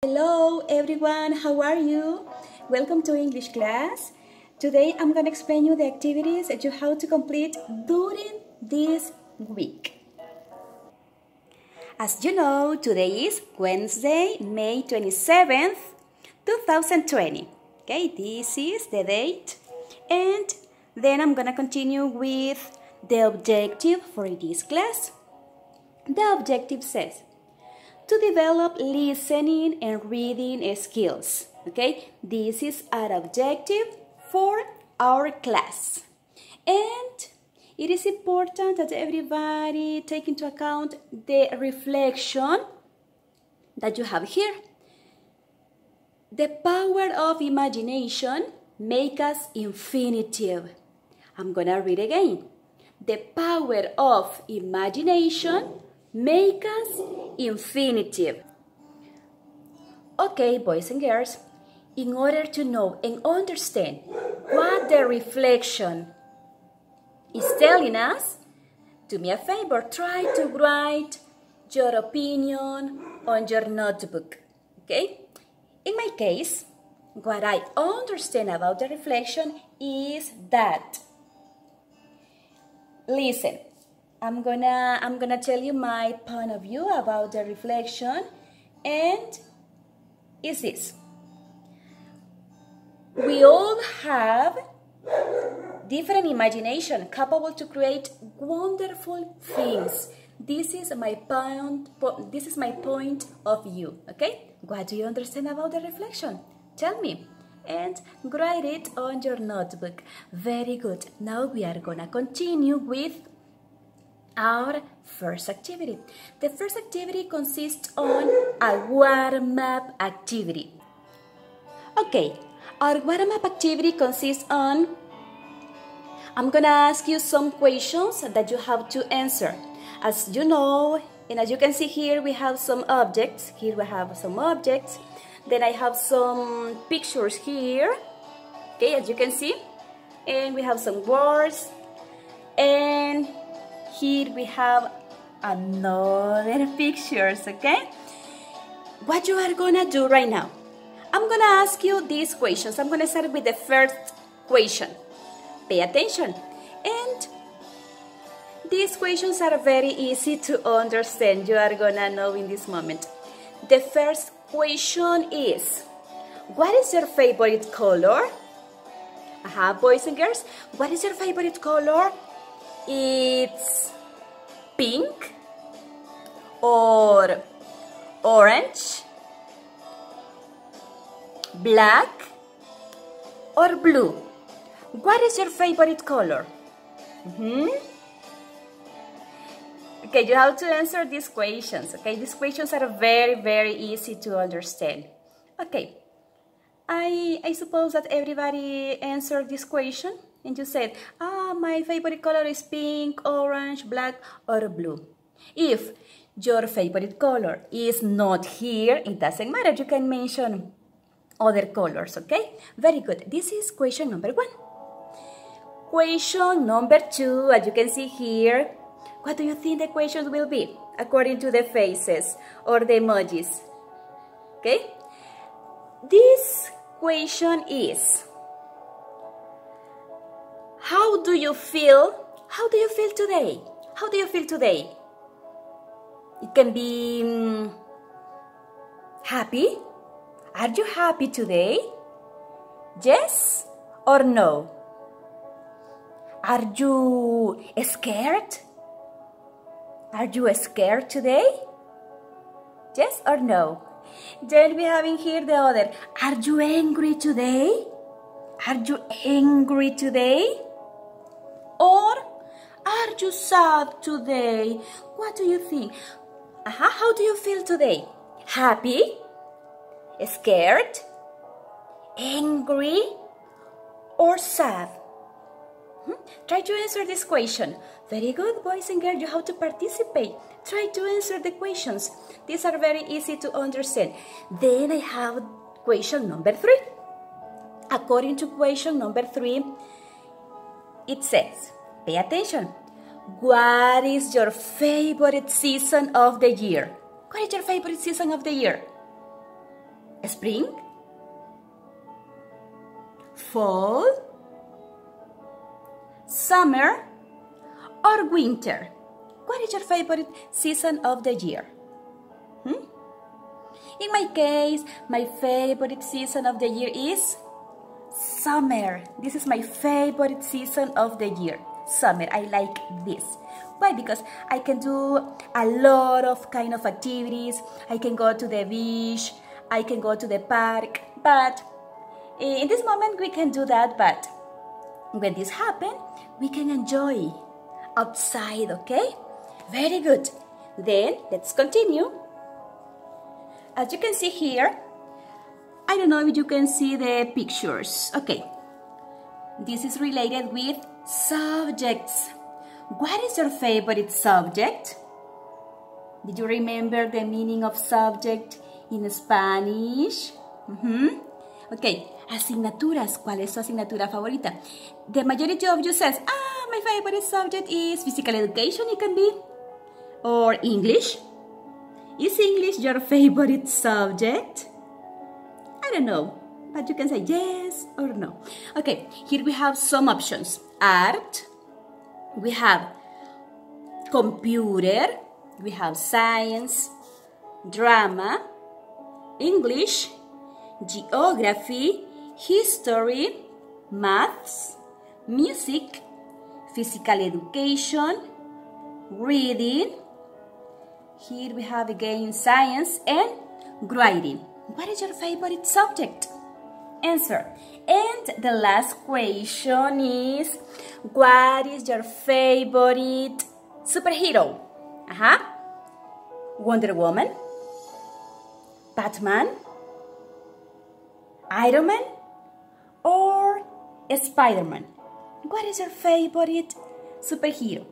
Hello everyone, how are you? Welcome to English class. Today I'm going to explain you the activities that you have to complete during this week. As you know, today is Wednesday, May 27th, 2020. Okay, this is the date. And then I'm going to continue with the objective for this class. The objective says, to develop listening and reading skills. Okay, this is our objective for our class. And it is important that everybody take into account the reflection that you have here. The power of imagination makes us infinitive. I'm gonna read again. The power of imagination make us infinitive. Okay, boys and girls, in order to know and understand what the reflection is telling us, do me a favor, try to write your opinion on your notebook, okay? In my case, what I understand about the reflection is that, listen, I'm gonna tell you my point of view about the reflection, and is this. We all have different imagination capable to create wonderful things. This is my point of view, okay? What do you understand about the reflection? Tell me and write it on your notebook. Very good. Now we are gonna continue with our first activity. The first activity consists on a warm-up activity. Okay, our warm-up activity consists on, I'm gonna ask you some questions that you have to answer. As you know, and as you can see here, we have some objects. Here we have some objects. Then I have some pictures here. Okay, as you can see. And we have some words. And here we have another pictures, okay? What you are gonna do right now? I'm gonna ask you these questions. I'm gonna start with the first question. Pay attention. And these questions are very easy to understand. You are gonna know in this moment. The first question is, what is your favorite color? Boys and girls, what is your favorite color? It's pink or orange, black or blue. What is your favorite color? Okay, you have to answer these questions. Okay, these questions are very easy to understand. Okay, I suppose that everybody answered this question. And you said, my favorite color is pink, orange, black, or blue. If your favorite color is not here, it doesn't matter. You can mention other colors, okay? Very good. This is question number 1. Question number 2, as you can see here, what do you think the questions will be according to the faces or the emojis? Okay? This question is, how do you feel? How do you feel today? How do you feel today? It can be happy. Are you happy today? Yes or no? Are you scared? Are you scared today? Yes or no? Then we have in here the other. Are you angry today? Are you angry today? Or are you sad today? What do you think? How do you feel today? Happy? Scared? Angry? Or sad? Try to answer this question. Very good, boys and girls. You have to participate. Try to answer the questions. These are very easy to understand. Then I have question number 3. According to question number 3, it says, pay attention. What is your favorite season of the year? What is your favorite season of the year? spring, fall, summer, or winter? What is your favorite season of the year? In my case, my favorite season of the year is summer. This is my favorite season of the year. Summer, I like this. Why? Because I can do a lot of kind of activities. I can go to the beach, I can go to the park, but in this moment we can do that, but when this happens, we can enjoy outside, okay? Very good. Then, let's continue. As you can see here, I don't know if you can see the pictures. Okay, this is related with subjects. What is your favorite subject? Did you remember the meaning of subject in Spanish? Okay, asignaturas. ¿Cuál es su asignatura favorita? The majority of you says, my favorite subject is physical education, it can be, or English. Is English your favorite subject? I don't know, but you can say yes or no. Okay, here we have some options. Art, we have computer, we have science, drama, English, geography, history, maths, music, physical education, reading. Here we have again science and writing. What is your favorite subject? Answer. And the last question is, what is your favorite superhero? Wonder Woman, Batman, Iron Man, or Spider-Man? What is your favorite superhero?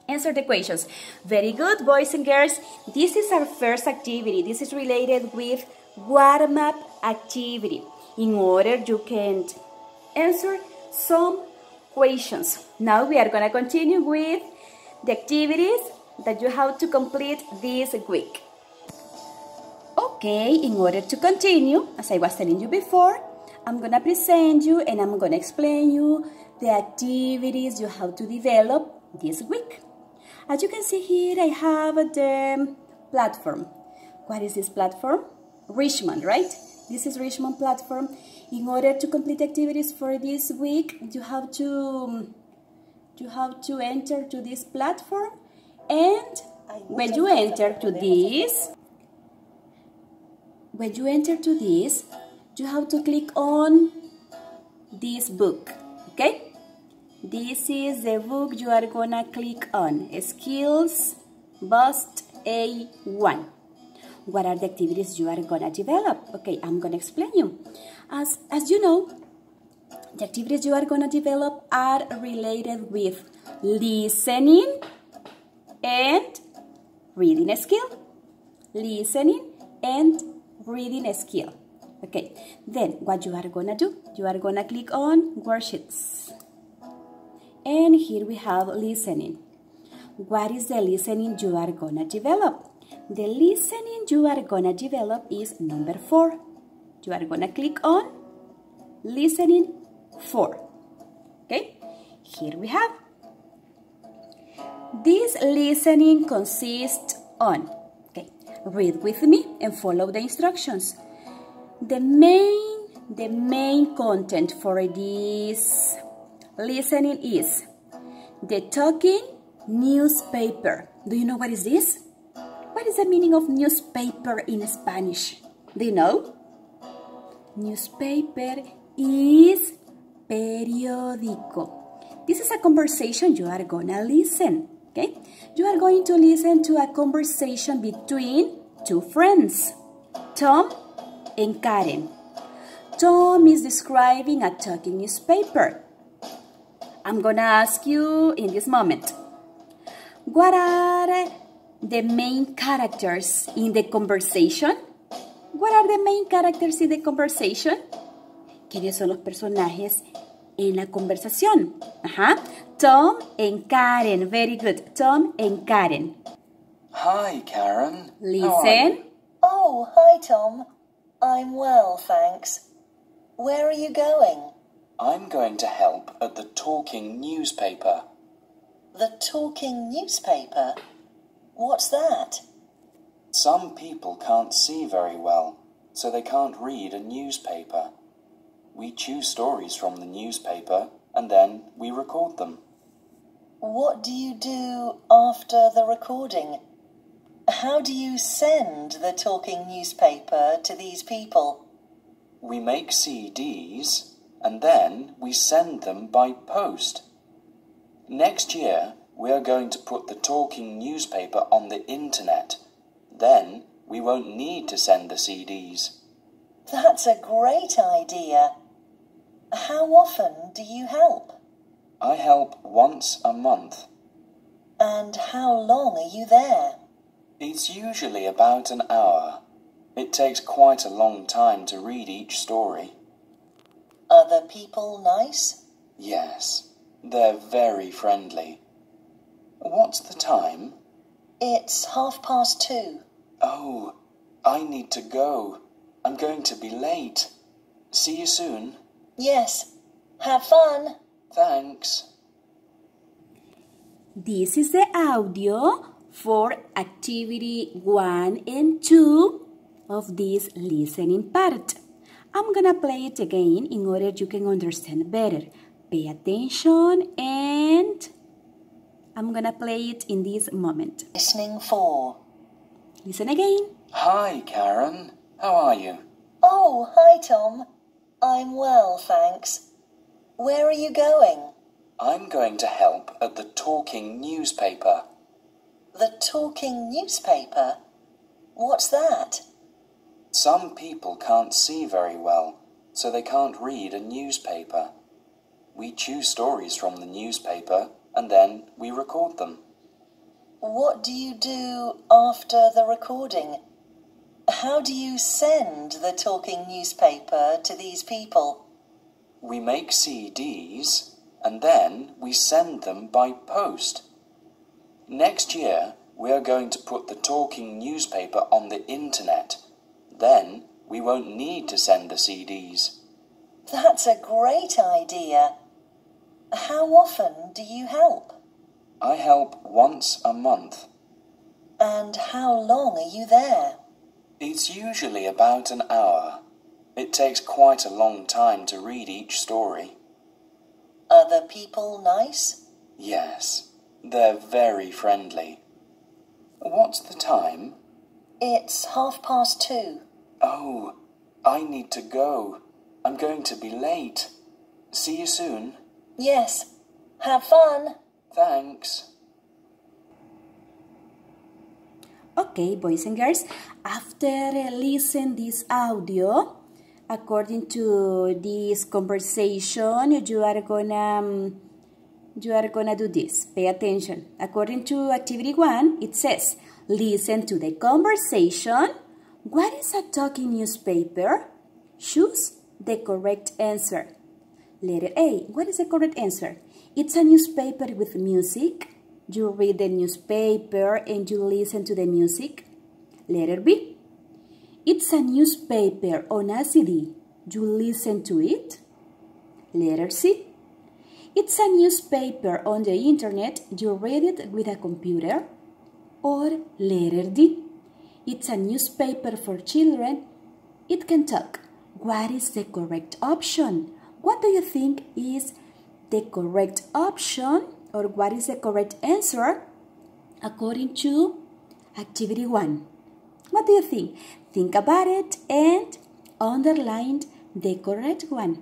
Answer the questions. Very good, boys and girls. This is our first activity. This is related with warm-up activity. In order you can answer some questions. Now we are going to continue with the activities that you have to complete this week. Okay, in order to continue, as I was telling you before, I'm going to present you and I'm going to explain you the activities you have to develop this week. As you can see here, I have the platform. What is this platform? Richmond, right? This is Richmond platform. In order to complete activities for this week, you have to enter to this platform, and when you enter to this, you have to click on this book, okay? This is the book you are gonna click on, Skills Boost A1. What are the activities you are gonna develop? Okay, I'm gonna explain you. As you know, the activities you are gonna develop are related with listening and reading skill. Listening and reading skill. Okay, then what you are gonna do? You are gonna click on worksheets. And here we have listening. What is the listening you are gonna develop? The listening you are gonna develop is number 4. You are gonna click on listening 4. Okay, here we have. This listening consists on, okay, read with me and follow the instructions. The main content for this listening is the talking newspaper. Do you know what is this? What is the meaning of newspaper in Spanish? Do you know? Newspaper is periódico. This is a conversation you are gonna listen, okay? You are going to listen to a conversation between two friends, Tom and Karen. Tom is describing a talking newspaper. I'm gonna ask you in this moment, what are the main characters in the conversation? What are the main characters in the conversation? ¿Quiénes son los personajes en la conversación? Tom and Karen. Very good. Tom and Karen. Hi, Karen. Listen. Oh, hi, Tom. I'm well, thanks. Where are you going? I'm going to help at the talking newspaper. The talking newspaper? What's that? Some people can't see very well, so they can't read a newspaper. We choose stories from the newspaper and then we record them. What do you do after the recording? How do you send the talking newspaper to these people? We make CDs and then we send them by post. Next year, we are going to put the talking newspaper on the internet. Then we won't need to send the CDs. That's a great idea. How often do you help? I help once a month. And how long are you there? It's usually about an hour. It takes quite a long time to read each story. Are the people nice? Yes, they're very friendly. What's the time? It's 2:30. Oh, I need to go. I'm going to be late. See you soon. Yes. Have fun. Thanks. This is the audio for activity 1 and 2 of this listening part. I'm gonna play it again in order you can understand better. Pay attention and I'm gonna play it in this moment. Listening 4. Listen again. Hi, Karen. How are you? Oh, hi, Tom. I'm well, thanks. Where are you going? I'm going to help at the talking newspaper. The talking newspaper? What's that? Some people can't see very well, so they can't read a newspaper. We choose stories from the newspaper and then we record them. What do you do after the recording? How do you send the talking newspaper to these people? We make CDs and then we send them by post. Next year, we are going to put the talking newspaper on the internet. Then we won't need to send the CDs. That's a great idea. How often do you help? I help once a month. And how long are you there? It's usually about an hour. It takes quite a long time to read each story. Are the people nice? Yes, they're very friendly. What's the time? It's 2:30. Oh, I need to go. I'm going to be late. See you soon. Yes. Have fun. Thanks. Okay, boys and girls, after listen this audio, according to this conversation, you are gonna do this. Pay attention. According to activity 1, it says, listen to the conversation. What is a talking newspaper? Choose the correct answer. Letter A, what is the correct answer? It's a newspaper with music. You read the newspaper and you listen to the music. Letter B, it's a newspaper on a CD. You listen to it. Letter C, it's a newspaper on the internet. You read it with a computer. Or letter D, it's a newspaper for children. It can talk. What is the correct option? What do you think is the correct option, or what is the correct answer according to activity 1? What do you think? Think about it and underline the correct one.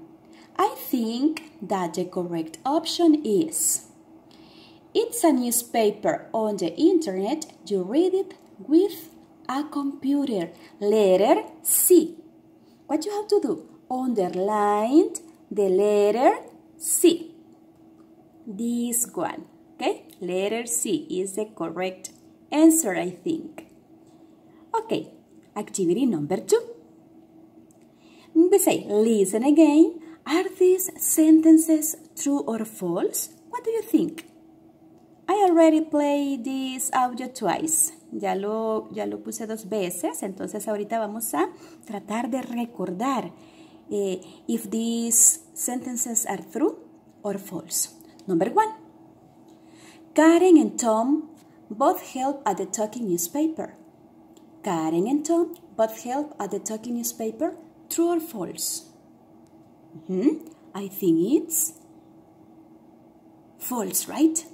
I think that the correct option is, it's a newspaper on the internet. You read it with a computer. Letter C. What you have to do? Underline the letter C. This one. Okay? Letter C is the correct answer, I think. Okay. Activity number 2. We say, listen again. Are these sentences true or false? What do you think? I already played this audio twice. Ya lo puse 2 veces, entonces ahorita vamos a tratar de recordar if these sentences are true or false. Number 1. Karen and Tom both help at the talking newspaper. Karen and Tom both help at the talking newspaper. True or false? I think it's false, right?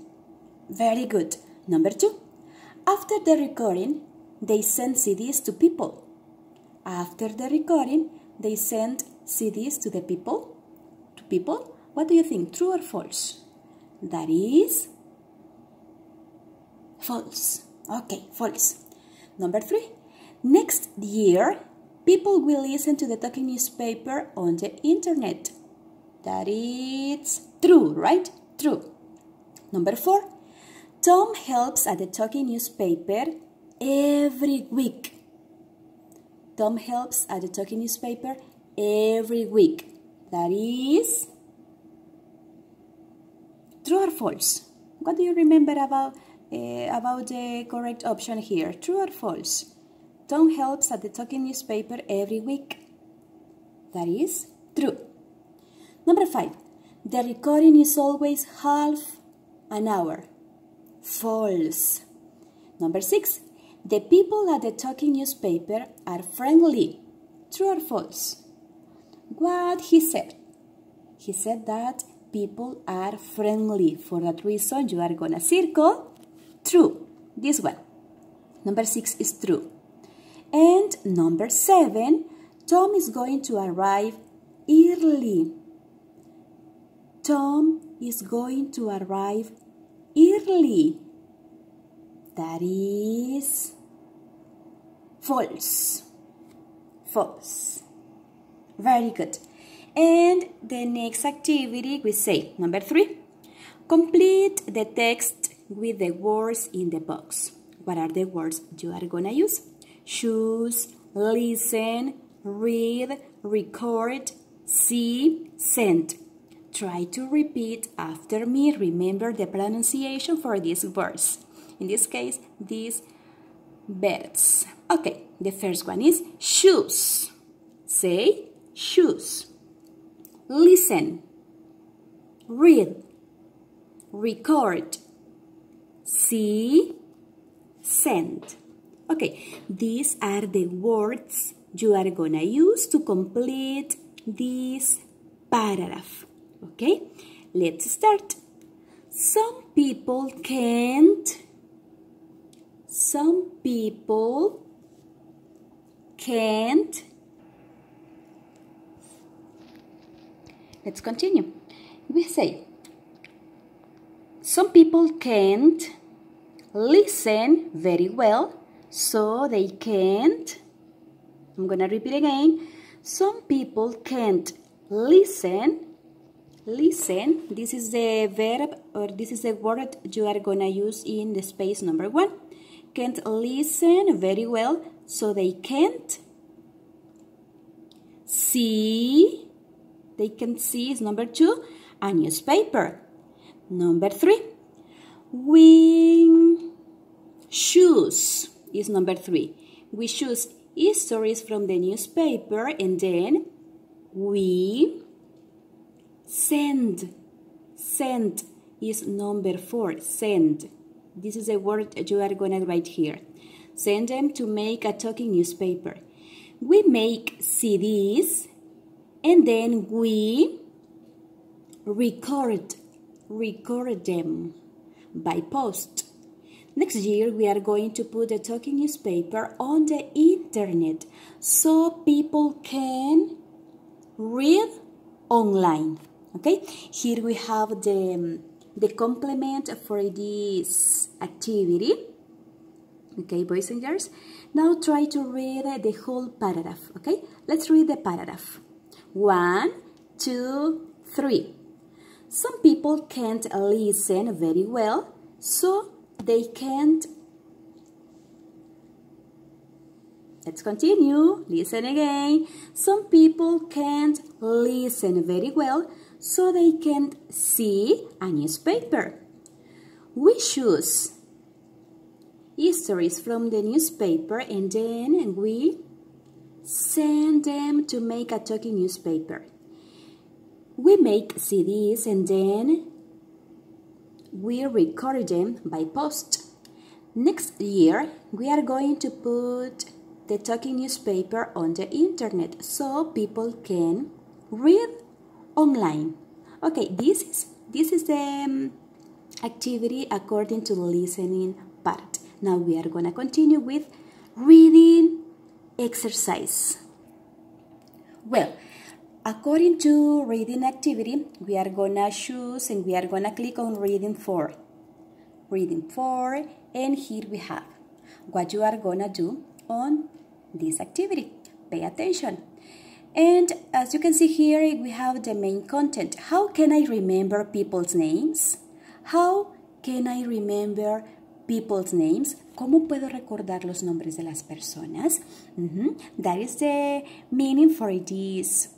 Very good. Number 2. After the recording, they send CDs to people. After the recording, they send CDs to the people. To people? What do you think? True or false? That is false. Okay, false. Number 3. Next year, people will listen to the talking newspaper on the internet. That is true, right? True. Number 4. Tom helps at the talking newspaper every week. Tom helps at the talking newspaper every week. That is true or false? What do you remember about the correct option here? True or false? Tom helps at the talking newspaper every week. That is true. Number 5. The recording is always half an hour. False. Number 6. The people at the talking newspaper are friendly. True or false? What he said? He said that people are friendly. For that reason, you are gonna circle true. This one. Number 6 is true. And number 7, Tom is going to arrive early. Tom is going to arrive early. That is false. False. Very good. And the next activity we say, number 3, complete the text with the words in the box. What are the words you are gonna use? Choose, listen, read, record, see, send. Try to repeat after me. Remember the pronunciation for these words. In this case, these verbs. Okay, the first one is choose. Say choose. Listen. Read. Record. See. Send. Okay, these are the words you are gonna use to complete this paragraph. Okay, let's start. Some people can't. Some people can't. Let's continue. We say, some people can't listen very well, so they can't. I'm gonna repeat again. Some people can't listen. Listen, this is the verb or this is the word you are gonna use in the space number 1. Can't listen very well, so they can't see. They can see is number 2, a newspaper. Number 3, we choose is number 3. We choose stories from the newspaper and then we send. Send is number 4. Send. This is a word you are going to write here. Send them to make a talking newspaper. We make CDs and then we record them by post. Next year we are going to put the talking newspaper on the internet so people can read online. Okay, here we have the complement for this activity. Okay, boys and girls. Now try to read the whole paragraph. Okay, let's read the paragraph. 1, 2, 3. Some people can't listen very well, so they can't. Let's continue. Listen again. Some people can't listen very well, so they can't see a newspaper. We choose stories from the newspaper and then we send them to make a talking newspaper. We make CDs and then we record them by post. Next year, we are going to put the talking newspaper on the internet so people can read online. Okay, this is the activity according to the listening part. Now we are going to continue with reading exercise. Well, according to reading activity, we are going to choose and we are going to click on reading 4. Reading 4, and here we have what you are going to do on this activity. Pay attention. And as you can see here, we have the main content. How can I remember people's names? How can I remember people's names? ¿Cómo puedo recordar los nombres de las personas? That is the meaning for this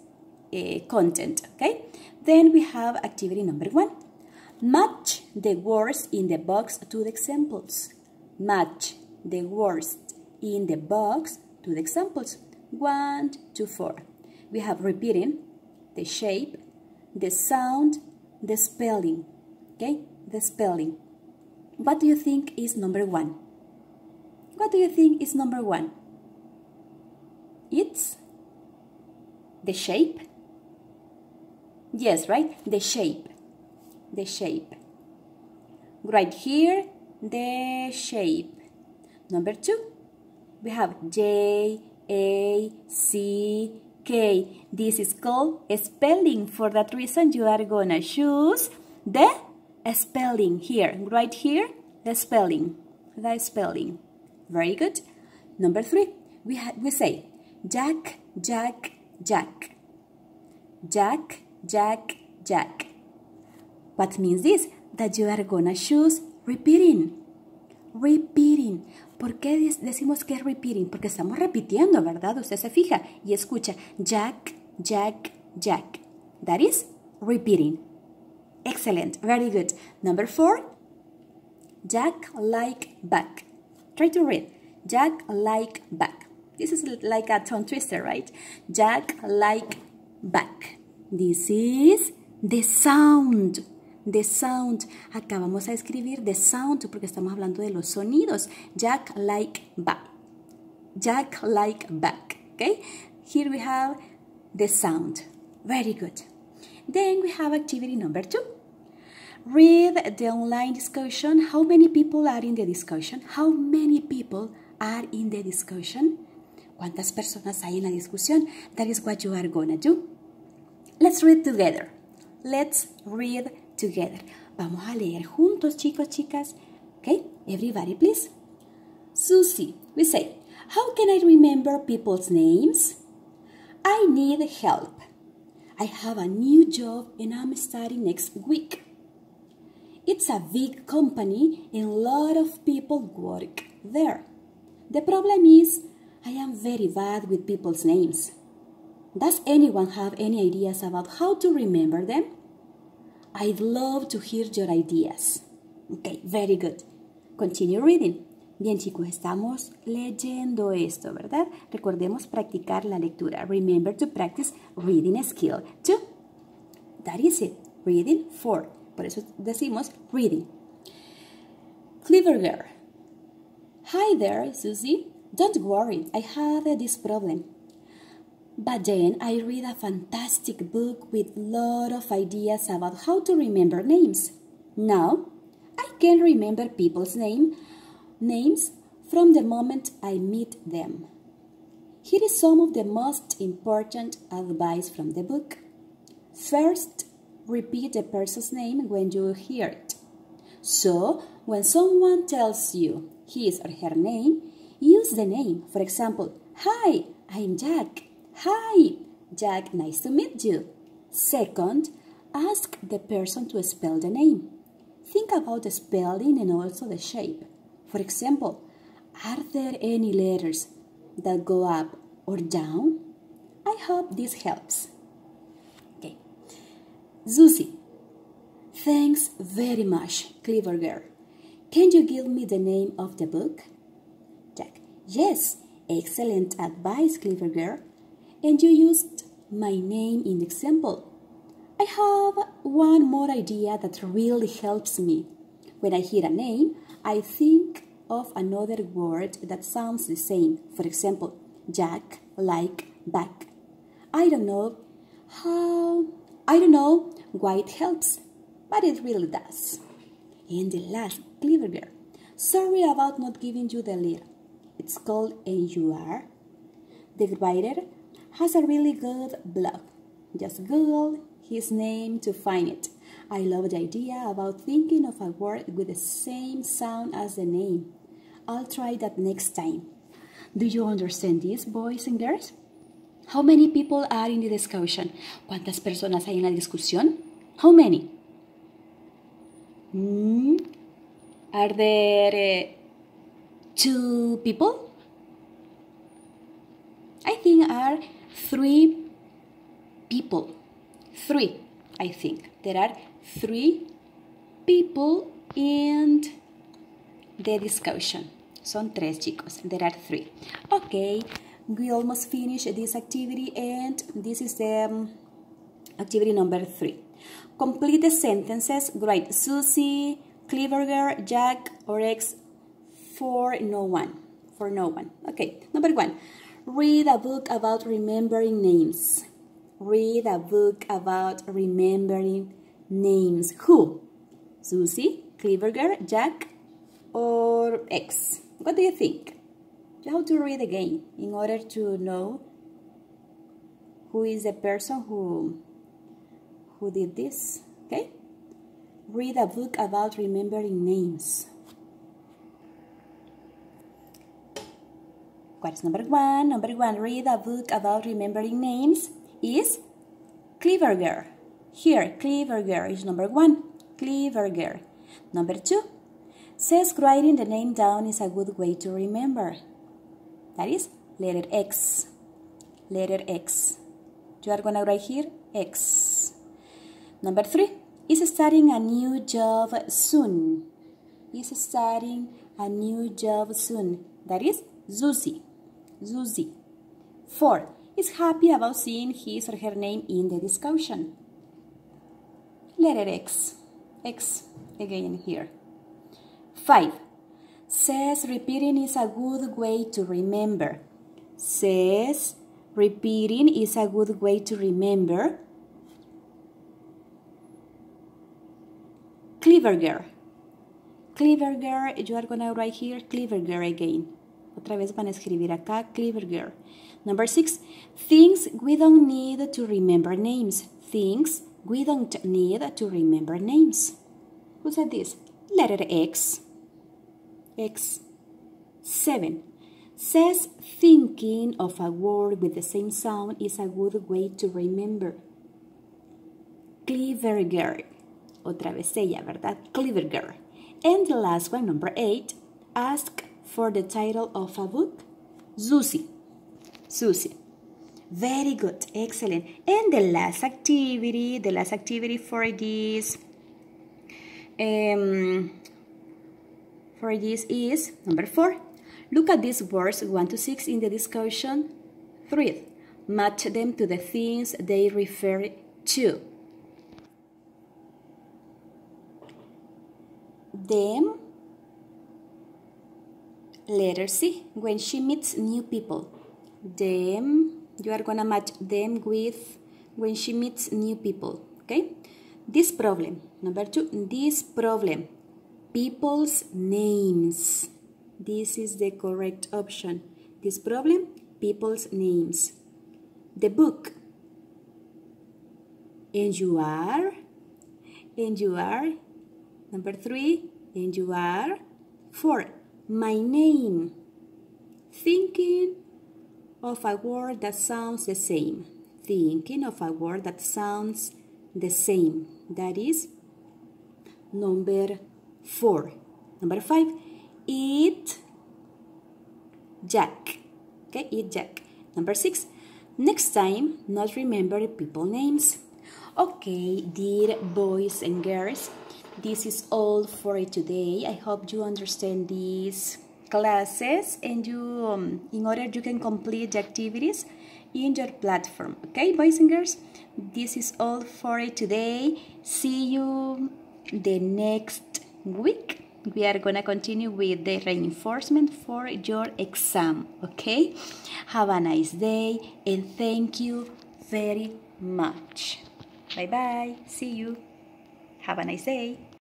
content, okay? Then we have activity number 1. Match the words in the box to the examples. Match the words in the box to the examples. 1 to 4. We have repeating, the shape, the sound, the spelling. Okay, the spelling. What do you think is number 1? What do you think is number 1? It's the shape. Yes, right? The shape. The shape. Right here, the shape. Number 2, we have J, A, C, K. This is called spelling. For that reason, you are going to choose the spelling here. Right here, the spelling. The spelling. Very good. Number 3, we say Jack, Jack, Jack. Jack, Jack, Jack. What means this? That you are going to choose repeating. Repeating. ¿Por qué decimos que es repeating? Porque estamos repitiendo, ¿verdad? Usted se fija y escucha Jack, Jack, Jack. That is repeating. Excellent. Very good. Number 4. Jack like back. Try to read. Jack like back. This is like a tongue twister, right? Jack like back. This is the sound. The sound. Acá vamos a escribir the sound porque estamos hablando de los sonidos. Jack like back. Jack like back. Okay? Here we have the sound. Very good. Then we have activity number 2. Read the online discussion. How many people are in the discussion? How many people are in the discussion? ¿Cuántas personas hay en la discusión? That is what you are gonna do. Let's read together. Let's read together. Vamos a leer juntos, chicos, chicas. Okay, everybody please. Susie, we say, how can I remember people's names? I need help. I have a new job and I'm starting next week. It's a big company and a lot of people work there. The problem is I am very bad with people's names. Does anyone have any ideas about how to remember them? I'd love to hear your ideas. Okay, very good. Continue reading. Bien, chicos, estamos leyendo esto, ¿verdad? Recordemos practicar la lectura. Remember to practice reading skill 2. That is it. Reading 4. Por eso decimos reading. Clever girl. Hi there, Susie. Don't worry, I had this problem. But then I read a fantastic book with a lot of ideas about how to remember names. Now, I can remember people's names from the moment I meet them. Here is some of the most important advice from the book. First, repeat the person's name when you hear it. So, when someone tells you his or her name, use the name. For example, hi, I'm Jack. Hi, Jack, nice to meet you. Second, ask the person to spell the name. Think about the spelling and also the shape. For example, are there any letters that go up or down? I hope this helps. Susie, thanks very much, clever girl. Can you give me the name of the book? Jack: Yes, excellent advice, clever girl. And you used my name in the example. I have one more idea that really helps me. When I hear a name, I think of another word that sounds the same. For example, Jack, like, back. I don't know why it helps, but it really does. And the last, clever girl. Sorry about not giving you the lead. It's called And You Are. The writer has a really good blog. Just Google his name to find it. I love the idea about thinking of a word with the same sound as the name. I'll try that next time. Do you understand this, boys and girls? How many people are in the discussion? ¿Cuántas personas hay en la discusión? How many? Are there 2 people? I think are 3 people. 3, I think. There are 3 people in the discussion. Son 3 chicos. There are 3. Okay, we almost finished this activity and this is the activity number 3. Complete the sentences. Write Susie, clever girl, Jack, or X for no one. For no one. Okay, number 1. Read a book about remembering names. Read a book about remembering names. Who? Susie, clever girl, Jack, or X? What do you think? You have to read again in order to know who is the person who did this. Okay? Read a book about remembering names. What is number 1? Number 1, read a book about remembering names is clever girl. Here, clever girl is number 1. Clever girl. Number 2, says writing the name down is a good way to remember. That is letter X. Letter X. You are going to write here X. Number 3, is starting a new job soon. Is starting a new job soon. That is Susie. Susie. 4, is happy about seeing his or her name in the discussion. Letter X. X again here. 5, says repeating is a good way to remember. Says repeating is a good way to remember. Clever girl. Clever girl, you are going to write here clever girl again. Otra vez van a escribir acá clever girl. Number 6, things we don't need to remember names. Things we don't need to remember names. Who said this? Letter X. X. 7, says thinking of a word with the same sound is a good way to remember. Clever girl. Otra vez ella, ¿verdad? Clever girl. And the last one, number 8, ask for the title of a book. Susie. Susie. Very good. Excellent. And the last activity for this is number 4. Look at these words 1 to 6 in the discussion thread. Match them to the things they refer to. Them, letter C, when she meets new people. Them, you are going to match them with when she meets new people, okay? This problem, number 2, this problem, people's names. This is the correct option. This problem, people's names. The book, and you are. Number 3, and you are. 4, my name. Thinking of a word that sounds the same. Thinking of a word that sounds the same. That is number 4. Number 5, eat Jack. Okay, eat Jack. Number 6, next time, not remember people names. Okay, dear boys and girls, this is all for today. I hope you understand these classes and you, in order you can complete the activities in your platform. Okay, boys and girls, this is all for today. See you the next week. We are gonna continue with the reinforcement for your exam. Okay, have a nice day and thank you very much. Bye bye. See you. Have a nice day.